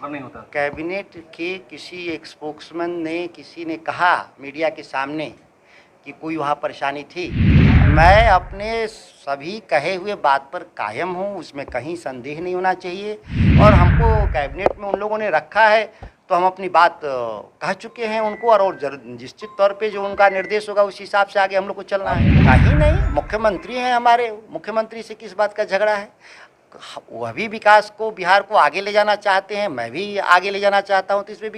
अगर नहीं होता? कैबिनेट के किसी एक स्पोक्समैन ने किसी ने कहा मीडिया के सामने कि कोई वहाँ परेशानी थी। मैं अपने सभी कहे हुए बात पर कायम हूँ, उसमें कहीं संदेह नहीं होना चाहिए। और हमको कैबिनेट में उन लोगों ने रखा है तो हम अपनी बात कह चुके हैं उनको, और निश्चित तौर पे जो उनका निर्देश होगा उस हिसाब से आगे हम लोग को चलना है। कहीं नहीं, मुख्यमंत्री हैं हमारे, मुख्यमंत्री से किस बात का झगड़ा है। वह भी विकास को, बिहार को आगे ले जाना चाहते हैं, मैं भी आगे ले जाना चाहता हूं, तो इसमें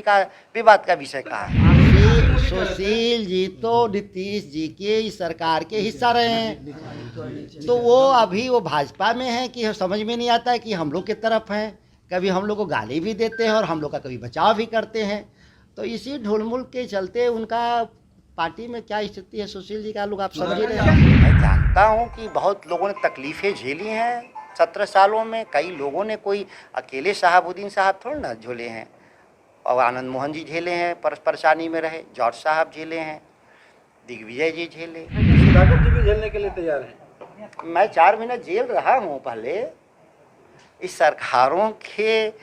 विवाद का विषय कहाँ है। सुशील जी तो नीतीश जी के इस सरकार के हिस्सा रहे हैं, तो वो अभी वो भाजपा में है कि समझ में नहीं आता है कि हम लोग की तरफ हैं। कभी हम लोग को गाली भी देते हैं और हम लोग का कभी बचाव भी करते हैं। तो इसी ढुलमुल के चलते उनका पार्टी में क्या स्थिति है सुशील जी का, लोग आप समझ ही रहे हैं। मैं जानता हूँ कि बहुत लोगों ने तकलीफ़ें झेली हैं 17 सालों में। कई लोगों ने, कोई अकेले शहाबुद्दीन साहब थोड़ा ना झेले हैं, और आनंद मोहन जी झेले हैं, परेशानी में रहे, जॉर्ज साहब झेले हैं, दिग्विजय जी झेले। सुधाकर जी भी झेलने के लिए तैयार हैं? मैं 4 महीना जेल रहा हूँ पहले। इस सरकारों के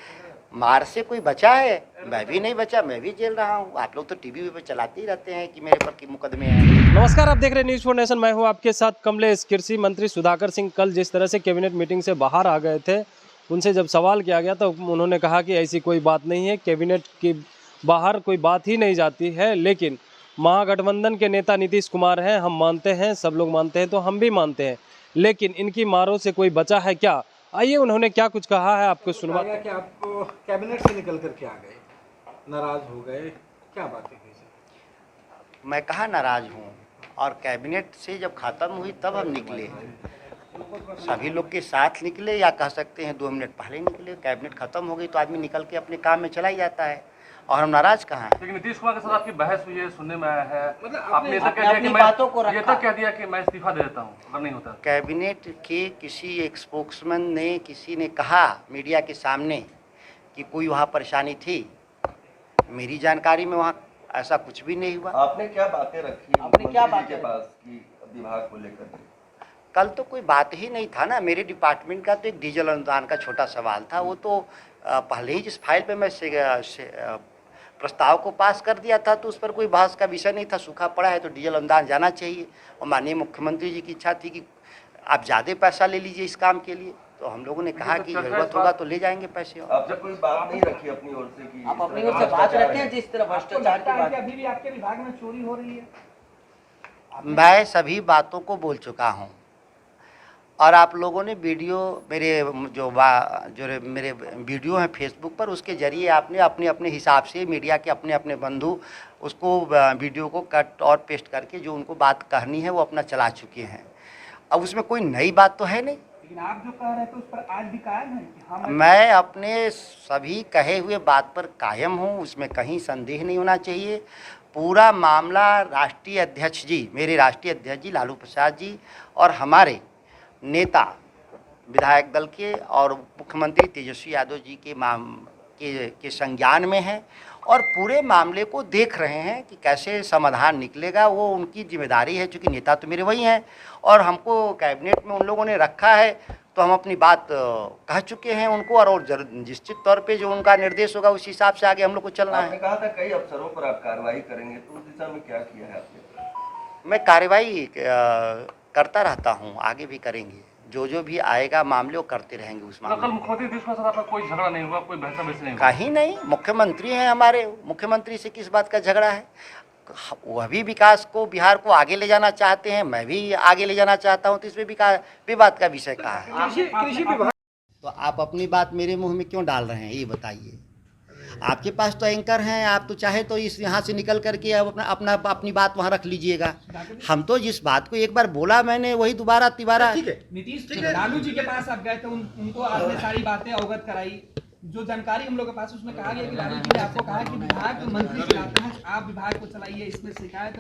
मार से कोई बचा है? मैं भी नहीं बचा, मैं भी जेल रहा हूँ। आप लोग तो टीवी पे चलाते ही रहते हैं कि मेरे पर की मुकदमे हैं। नमस्कार, आप देख रहे हैं न्यूज़ फॉर नेशन। मैं हूं आपके साथ कमलेश। कृषि मंत्री सुधाकर सिंह कल जिस तरह से कैबिनेट मीटिंग से बाहर आ गए थे, उनसे जब सवाल किया गया तो उन्होंने कहा कि ऐसी कोई बात नहीं है, कैबिनेट के बाहर कोई बात ही नहीं जाती है। लेकिन महागठबंधन के नेता नीतीश कुमार हैं, हम मानते हैं, सब लोग मानते हैं, तो हम भी मानते हैं, लेकिन इनकी मारों से कोई बचा है क्या? आइए उन्होंने क्या कुछ कहा है आपको सुनवा। कि आप कैबिनेट से निकल करके आ गए, नाराज हो गए, क्या बातें हुई सर? मैं कहाँ नाराज हूँ, और कैबिनेट से जब ख़त्म हुई तब हम निकले, सभी लोग के साथ निकले, या कह सकते हैं 2 मिनट पहले निकले। कैबिनेट ख़त्म हो गई तो आदमी निकल के अपने काम में चला ही जाता है, और हम नाराज़ कहाँ हैं। लेकिन नीतीश कुमार के साथ आपकी बहस हुई है, सुनने में आया है, मतलब आपने ये तक कह दिया कि मैं इस्तीफा दे देता हूँ अगर नहीं होता। कैबिनेट के किसी एक स्पोक्समैन ने किसी ने कहा मीडिया के सामने कि कोई वहाँ परेशानी थी। मेरी जानकारी में वहाँ ऐसा कुछ भी नहीं हुआ। आपने क्या बातें रखी मुख्यमंत्री जी के पास कि विभाग को लेकर? कल तो कोई बात ही नहीं था ना। मेरे डिपार्टमेंट का तो एक डीजल अनुदान का छोटा सवाल था, वो तो पहले ही जिस फाइल पे मैं प्रस्ताव को पास कर दिया था, तो उस पर कोई बहस का विषय नहीं था। सूखा पड़ा है तो डीजल अनुदान जाना चाहिए, और माननीय मुख्यमंत्री जी की इच्छा थी कि आप ज़्यादा पैसा ले लीजिए इस काम के लिए, तो हम लोगों ने कहा कि ज़रूरत होगा तो ले जाएंगे पैसे। आप जब कोई बात नहीं रखी अपनी ओर से कि आप अपनी ओर से बात रखते हैं, जिस तरह भ्रष्टाचार की बात अभी भी आपके विभाग में चोरी हो रही है? मैं सभी बातों को बोल चुका हूँ, और आप लोगों ने वीडियो मेरे मेरे वीडियो हैं फेसबुक पर, उसके ज़रिए आपने अपने अपने हिसाब से, मीडिया के अपने अपने बंधु उसको वीडियो को कट और पेस्ट करके जो उनको बात कहनी है वो अपना चला चुके हैं। अब उसमें कोई नई बात तो है नहीं। लेकिन आप जो कह रहे थे उस पर आज भी कायम है कि हाँ? मैं अपने सभी कहे हुए बात पर कायम हूँ, उसमें कहीं संदेह नहीं होना चाहिए। पूरा मामला राष्ट्रीय अध्यक्ष जी, मेरे राष्ट्रीय अध्यक्ष जी लालू प्रसाद जी और हमारे नेता विधायक दल के और मुख्यमंत्री तेजस्वी यादव जी के संज्ञान में है, और पूरे मामले को देख रहे हैं कि कैसे समाधान निकलेगा। वो उनकी जिम्मेदारी है, क्योंकि नेता तो मेरे वही हैं, और हमको कैबिनेट में उन लोगों ने रखा है तो हम अपनी बात कह चुके हैं उनको, और निश्चित तौर पे जो उनका निर्देश होगा उस हिसाब से आगे हम लोग को चलना है। आपने कहा था कई अफसरों पर आप कार्रवाई करेंगे, तो उस दिशा में क्या किया है आपने? मैं कार्रवाई करता रहता हूँ, आगे भी करेंगे। जो भी आएगा मामले वो करते रहेंगे उस मामले। कल मुख्यमंत्री नीतीश कुमार के साथ आपका कोई झगड़ा नहीं हुआ, कोई बहसा बहसी नहीं हुआ? कहीं नहीं, मुख्यमंत्री हैं हमारे, मुख्यमंत्री से किस बात का झगड़ा है। वह भी विकास को, बिहार को आगे ले जाना चाहते हैं, मैं भी आगे ले जाना चाहता हूँ, तो इसमें विवाद का विषय कहाँ है। कृषि विभाग तो आप अपनी बात मेरे मुंह में क्यों डाल रहे हैं, ये बताइए। आपके पास तो एंकर हैं, आप तो चाहे तो इस यहाँ से निकल करके अब अपनी बात वहाँ रख लीजिएगा। हम तो जिस बात को एक बार बोला मैंने वही दोबारा तिबारा। नीतीश लालू जी के पास आप गए थे, उनको आपने सारी बातें अवगत कराई। जो जानकारी हम लोग के पास, उसमें कहा गया कि लालू जी ने आपको कहा कि विभाग मंत्री चलाते हैं, आप विभाग को चलाइए, इसमें शिकायत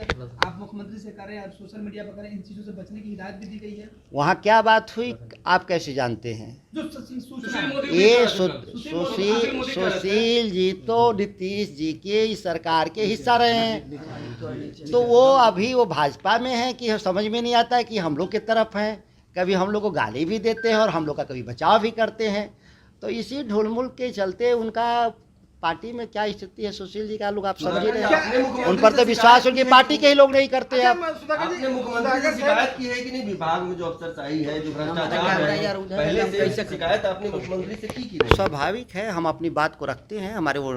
आप मुख्यमंत्री से करें, आप सोशल मीडिया पर करें, इन चीजों से बचने की हिदायत भी दी गई है। वहाँ क्या बात हुई आप कैसे जानते हैं? जो सूचना ये सुशील जी तो नीतीश जी के इस सरकार के हिस्सा रहे हैं, तो वो अभी वो भाजपा में है कि समझ में नहीं आता है कि हम लोग की तरफ हैं। कभी हम लोग को गाली भी देते हैं और हम लोग का कभी बचाव भी करते हैं। तो इसी ढुलमुल के चलते उनका पार्टी में क्या स्थिति है सुशील जी का लोग आप समझ ही रहे हैं। उन पर तो विश्वास उनकी पार्टी के ही लोग नहीं करते हैं। आपने मुख्यमंत्री से शिकायत की है कि नहीं विभाग में जो अफसरशाही है, जो भ्रष्टाचार है, पहले से शिकायत आपने मुख्यमंत्री से की नहीं? स्वाभाविक है, हम अपनी बात को रखते हैं। हमारे वो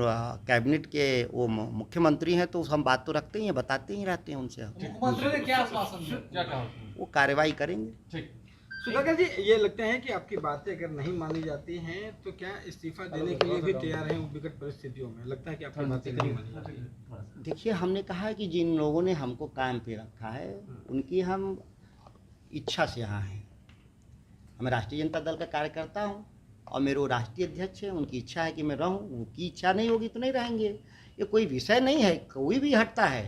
कैबिनेट के वो मुख्यमंत्री हैं तो हम बात तो रखते ही हैं, बताते ही रहते हैं उनसे। मुख्यमंत्री ने क्या आश्वासन दिया, क्या कहा? वो कार्रवाई करेंगे। ठीक। सुधाकर जी, ये लगता है कि आपकी बातें अगर नहीं मानी जाती हैं तो क्या इस्तीफा देने के लिए भी तैयार हैं विकट परिस्थितियों में? लगता है कि आपकी बातें नहीं मानी जाती हैं। देखिए, हमने कहा है कि जिन लोगों ने हमको काम पे रखा है उनकी हम इच्छा से यहाँ हैं। मैं राष्ट्रीय जनता दल का कार्यकर्ता हूँ और मेरे वो राष्ट्रीय अध्यक्ष हैं, उनकी इच्छा है कि मैं रहूँ। उनकी इच्छा नहीं होगी तो नहीं रहेंगे। ये कोई विषय नहीं है, कोई भी हटता है,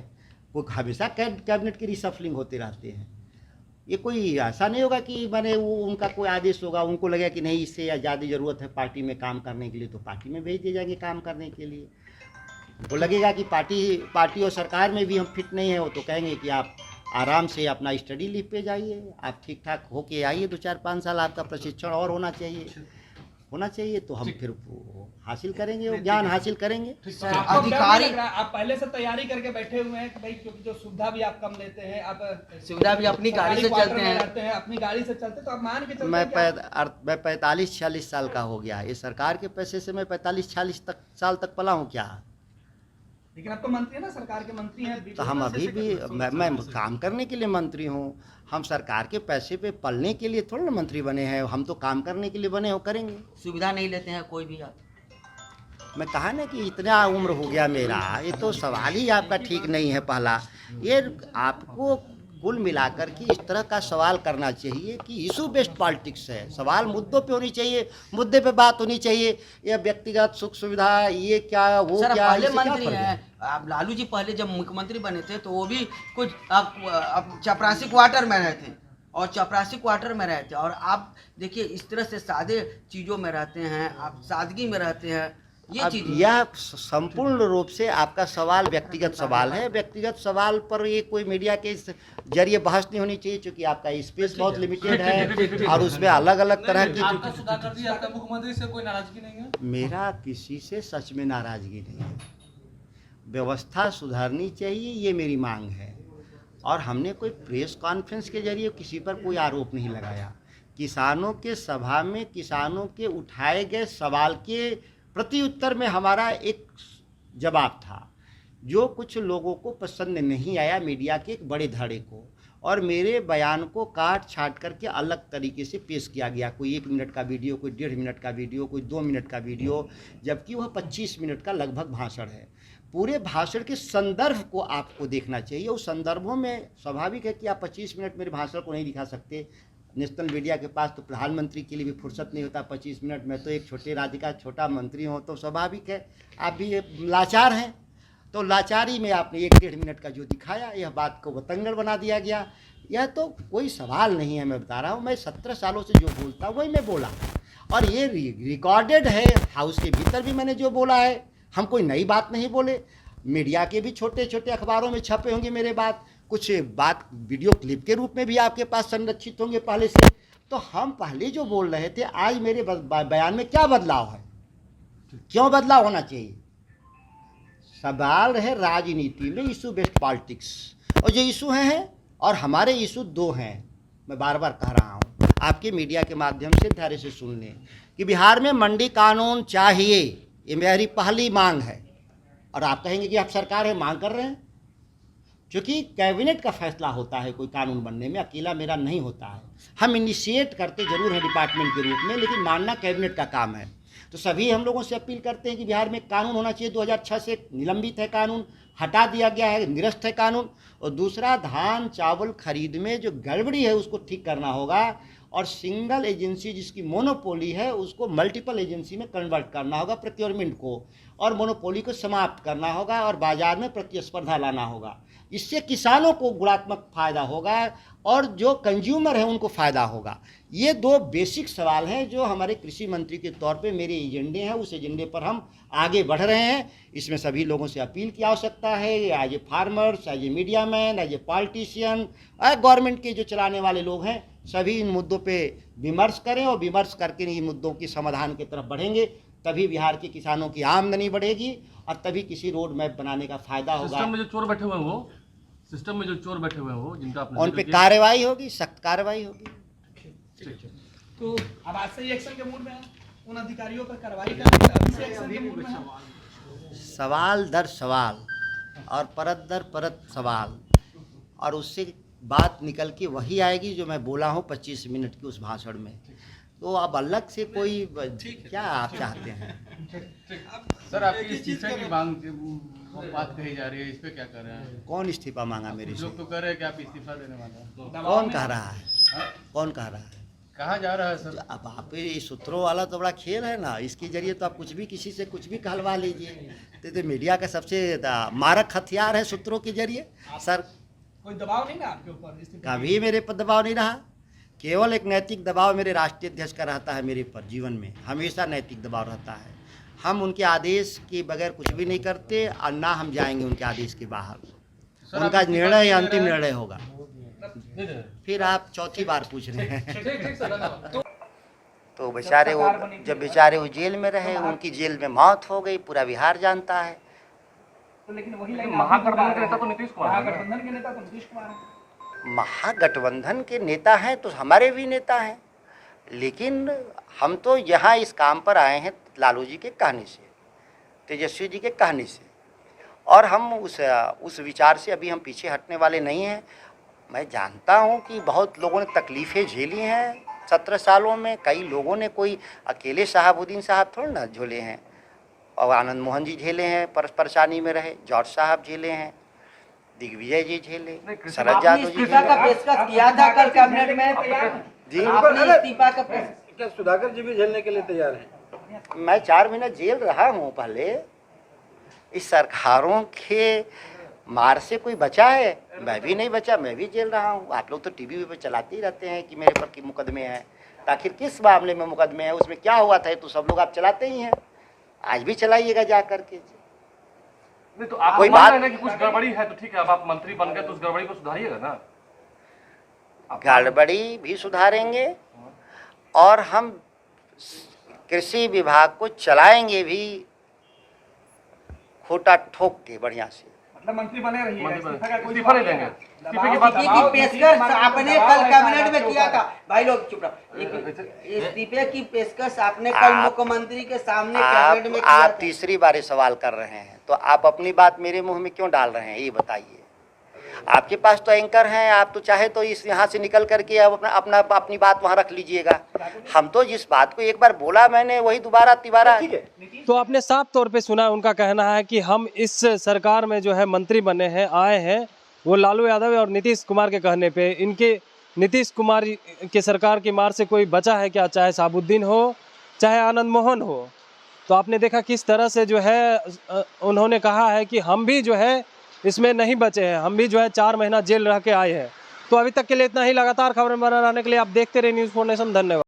कोई हमेशा कैबिनेट की रिशफलिंग होते रहते हैं। ये कोई ऐसा नहीं होगा कि मैंने वो उनका कोई आदेश होगा, उनको लगेगा कि नहीं इससे ज़्यादा ज़रूरत है पार्टी में काम करने के लिए तो पार्टी में भेज दिए जाएंगे काम करने के लिए। उनको लगेगा कि पार्टी और सरकार में भी हम फिट नहीं है, वो तो कहेंगे कि आप आराम से अपना स्टडी लीव पे जाइए, आप ठीक ठाक होके आइए, 2-4-5 साल आपका प्रशिक्षण और होना चाहिए तो हम फिर हासिल करेंगे, वो ज्ञान हासिल करेंगे। अधिकारी आप पहले से तैयारी करके बैठे हुए हैं कि भाई क्योंकि जो सुविधा भी आप कम लेते हैं, आप सुविधा भी अपनी गाड़ी से चलते हैं, अपनी गाड़ी से चलते, तो आप मान के चलते मैं 45-46 साल का हो गया। ये सरकार के पैसे से मैं 45-46 साल तक पला हूँ क्या? लेकिन अब तो मंत्री है ना, सरकार के मंत्री हैं। तो हम अभी भी मैं काम करने के लिए मंत्री हूँ। हम सरकार के पैसे पे पलने के लिए थोड़ा ना मंत्री बने हैं, हम तो काम करने के लिए बने हो, करेंगे। सुविधा नहीं लेते हैं कोई भी आप? मैं कहा ना कि इतना उम्र हो गया मेरा, ये तो सवाल ही आपका ठीक नहीं है। पहला ये आपको कुल मिलाकर के इस तरह का सवाल करना चाहिए कि इशू बेस्ड पॉलिटिक्स है। सवाल मुद्दों पे होनी चाहिए, मुद्दे पे बात होनी चाहिए। ये व्यक्तिगत सुख सुविधा ये क्या वो सर, क्या, पहले इससे क्या मंत्री फर्क है? हैं आप। लालू जी पहले जब मुख्यमंत्री बने थे तो वो भी कुछ चपरासी क्वार्टर में रहे थे और आप देखिए इस तरह से सादे चीज़ों में रहते हैं, आप सादगी में रहते हैं। ये चीज यह संपूर्ण रूप से आपका सवाल व्यक्तिगत सवाल है। व्यक्तिगत सवाल पर ये कोई मीडिया के जरिए बहस नहीं होनी चाहिए, क्योंकि आपका स्पेस बहुत लिमिटेड है और उसमें अलग अलग तरह की। आपका सुधाकर जी, आपका मुख्यमंत्री से कोई नाराजगी नहीं है? मेरा किसी से सच में नाराजगी नहीं है। व्यवस्था सुधारनी चाहिए, ये मेरी मांग है। और हमने कोई प्रेस कॉन्फ्रेंस के जरिए किसी पर कोई आरोप नहीं लगाया। किसानों के सभा में किसानों के उठाए गए सवाल के प्रति उत्तर में हमारा एक जवाब था, जो कुछ लोगों को पसंद नहीं आया मीडिया के एक बड़े धड़े को, और मेरे बयान को काट छाट करके अलग तरीके से पेश किया गया। कोई 1 मिनट का वीडियो, कोई 1.5 मिनट का वीडियो, कोई 2 मिनट का वीडियो, जबकि वह 25 मिनट का लगभग भाषण है। पूरे भाषण के संदर्भ को आपको देखना चाहिए। उस संदर्भों में स्वाभाविक है कि आप 25 मिनट मेरे भाषण को नहीं दिखा सकते। नेशनल मीडिया के पास तो प्रधानमंत्री के लिए भी फुर्सत नहीं होता 25 मिनट में। तो एक छोटे राज्य का छोटा मंत्री हो तो स्वाभाविक है आप भी लाचार हैं। तो लाचारी में आपने 1-1.5 मिनट का जो दिखाया, यह बात को वतंगड़ बना दिया गया। यह तो कोई सवाल नहीं है। मैं बता रहा हूँ, मैं 17 सालों से जो बोलता हूँ वही मैं बोला, और ये रिकॉर्डेड है। हाउस के भीतर भी मैंने जो बोला है, हम कोई नई बात नहीं बोले। मीडिया के भी छोटे छोटे अखबारों में छपे होंगे मेरे बात, कुछ बात वीडियो क्लिप के रूप में भी आपके पास संरक्षित होंगे पहले से। तो हम पहले जो बोल रहे थे, आज मेरे बयान में क्या बदलाव है, क्यों बदलाव होना चाहिए? सवाल है राजनीति में इशू बेस्ड पॉलिटिक्स, और जो इशू हैं और हमारे इशू 2 हैं। मैं बार बार कह रहा हूँ, आपके मीडिया के माध्यम से ध्यान से सुन लें कि बिहार में मंडी कानून चाहिए, ये मेरी पहली मांग है। और आप कहेंगे कि आप सरकार है, मांग कर रहे हैं, क्योंकि कैबिनेट का फैसला होता है कोई कानून बनने में, अकेला मेरा नहीं होता है। हम इनिशिएट करते जरूर हैं डिपार्टमेंट के रूप में, लेकिन मानना कैबिनेट का काम है। तो सभी हम लोगों से अपील करते हैं कि बिहार में कानून होना चाहिए। 2006 से निलंबित है कानून, हटा दिया गया है, निरस्त है कानून। और दूसरा, धान चावल खरीद में जो गड़बड़ी है उसको ठीक करना होगा, और सिंगल एजेंसी जिसकी मोनोपोली है उसको मल्टीपल एजेंसी में कन्वर्ट करना होगा, प्रोक्योरमेंट को, और मोनोपोली को समाप्त करना होगा और बाजार में प्रतिस्पर्धा लाना होगा। इससे किसानों को गुणात्मक फ़ायदा होगा और जो कंज्यूमर है उनको फ़ायदा होगा। ये 2 बेसिक सवाल हैं जो हमारे कृषि मंत्री के तौर पे मेरे एजेंडे हैं। उस एजेंडे पर हम आगे बढ़ रहे हैं। इसमें सभी लोगों से अपील की आवश्यकता है, as a farmers, as a media man, as a politician, government के जो चलाने वाले लोग हैं, सभी इन मुद्दों पे विमर्श करें और विमर्श करके इन मुद्दों की समाधान की तरफ बढ़ेंगे। तभी बिहार के किसानों की आमदनी बढ़ेगी और तभी किसी रोड मैप बनाने का फायदा होगा। सिस्टम में जो चोर बैठे हुए हैं वो, सिस्टम में जो चोर बैठे हुए हैं वो, जिनका आपने उन जिक्र पे किया। कार्रवाई होगी, सख्त कार्रवाई होगी। तो अब आज से ही एक्शन के मूड में है, उन अधिकारियों पर कार्रवाई करने के अभी से एक्शन के मूड में है। सवाल दर सवाल और परत दर परत सवाल, और उससे बात निकल के वही आएगी जो मैं बोला हूँ 25 मिनट की उस भाषण में। तो अब अलग से कोई क्या आप चाहते हैं? सर आपकी इस्तीफे की मांग बात कही जा रही है, इस पे क्या कर रहे हैं? कौन इस्तीफा मांगा मेरे से? लोग तो कह रहे हैं कि आप इस्तीफा देने वाले हैं। कौन कह रहा है? कौन कह रहा है? कहा जा रहा है सर। अब आप ये सूत्रों वाला तो बड़ा खेल है ना, इसके जरिए तो आप कुछ भी किसी से कुछ भी कहलवा लीजिए। तो मीडिया का सबसे मारक हथियार है सूत्रों के जरिए। सर कोई दबाव नहीं ना आपके ऊपर इस्तीफे? कभी मेरे पर दबाव नहीं रहा, केवल एक नैतिक दबाव मेरे राष्ट्रीय अध्यक्ष का रहता है मेरे पर। जीवन में हमेशा नैतिक दबाव रहता है। हम उनके आदेश के बगैर कुछ भी नहीं करते और ना हम जाएंगे उनके आदेश के बाहर। उनका निर्णय ही अंतिम निर्णय होगा। फिर आप चौथी बार पूछ रहे हैं। तो बेचारे वो जब बेचारे वो जेल में रहे, उनकी जेल में मौत हो गई, पूरा बिहार जानता है। तो लेकिन वही लाइन महागठबंधन के नेता तो नीतीश कुमार है ना? महागठबंधन के नेता तो नीतीश कुमार है। महागठबंधन के नेता हैं तो हमारे भी नेता हैं, लेकिन हम तो यहाँ इस काम पर आए हैं लालू जी के कहने से, तेजस्वी जी के कहने से, और हम उस विचार से अभी हम पीछे हटने वाले नहीं हैं। मैं जानता हूँ कि बहुत लोगों ने तकलीफ़ें झेली हैं 17 सालों में। कई लोगों ने, कोई अकेले शहाबुद्दीन साहब थोड़ा ना झेले हैं, और आनंद मोहन जी झेले हैं, परेशानी में रहे, जॉर्ज साहब झेले हैं, दिग्विजय जी झेले, शरद यादव जी इस्तीफा का झेले। पेशकश किया था कल कैबिनेट में जी आपने इस्तीफा का क्या सुधाकर जी भी झेलने के लिए तैयार हैं? मैं 4 महीना जेल रहा हूँ पहले। इस सरकारों के मार से कोई बचा है? मैं भी नहीं बचा, मैं भी जेल रहा हूँ। आप लोग तो टीवी पे चलाते ही रहते हैं कि मेरे पर मुकदमे हैं। आखिर किस मामले में मुकदमे हैं, उसमें क्या हुआ था, तो सब लोग आप चलाते ही हैं। आज भी चलाइएगा जा करके। नहीं तो आप कोई मान बात- रहे हैं कि कुछ गड़बड़ी है तो ठीक है, अब आप मंत्री बन गए तो उस गड़बड़ी को सुधारिएगा ना। गड़बड़ी भी सुधारेंगे और हम कृषि विभाग को चलाएंगे भी खोटा ठोक के बढ़िया से। मतलब मंत्री बने रहिए, इस्तीफा नहीं देंगे। इस्तीफे की बात की पेशकश आपने कल कैबिनेट में किया था। भाई लोग चुप रहो। इस्तीफे की पेशकश आपने कल मुख्यमंत्री के सामने कैबिनेट में किया आप था। तीसरी बार ये सवाल कर रहे हैं, तो आप अपनी बात मेरे मुंह में क्यों डाल रहे हैं, ये बताइए। आपके पास तो एंकर हैं, आप तो चाहे तो इस यहाँ से निकल करके आप अपनी बात वहाँ रख लीजिएगा। हम तो जिस बात को एक बार बोला मैंने वही दोबारा तिबारा। तो आपने साफ तौर पे सुना, उनका कहना है कि हम इस सरकार में जो है मंत्री बने हैं, आए हैं, वो लालू यादव और नीतीश कुमार के कहने पे। इनके नीतीश कुमार के सरकार की मार से कोई बचा है क्या? चाहे शहाबुद्दीन हो, चाहे आनंद मोहन हो। तो आपने देखा किस तरह से जो है उन्होंने कहा है कि हम भी जो है इसमें नहीं बचे हैं, हम भी जो है 4 महीना जेल रह के आए हैं। तो अभी तक के लिए इतना ही। लगातार खबरें बना रहने के लिए आप देखते रहिए न्यूज़ 4 नेशन। धन्यवाद।